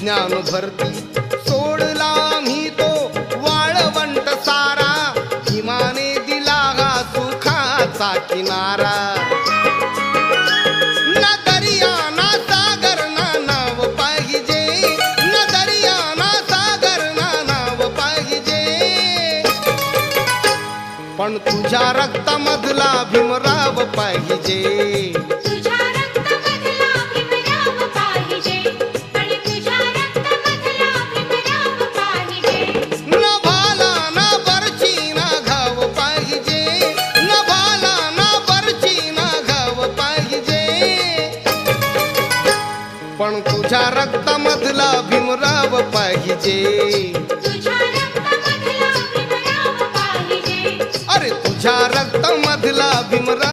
ज्ञान भरती सोडला मी तो वाळवंट सारा हिमाने दिला हा सुखाचा किनारा ना दर्या ना सागर ना नाव पाहिजे ना दर्या ना सागर ना नाव पाहिजे पण तुझ्या रक्तामधला भीमराव पाहिजे पण तुझ्या रक्तामधला भीमराव पाहिजे।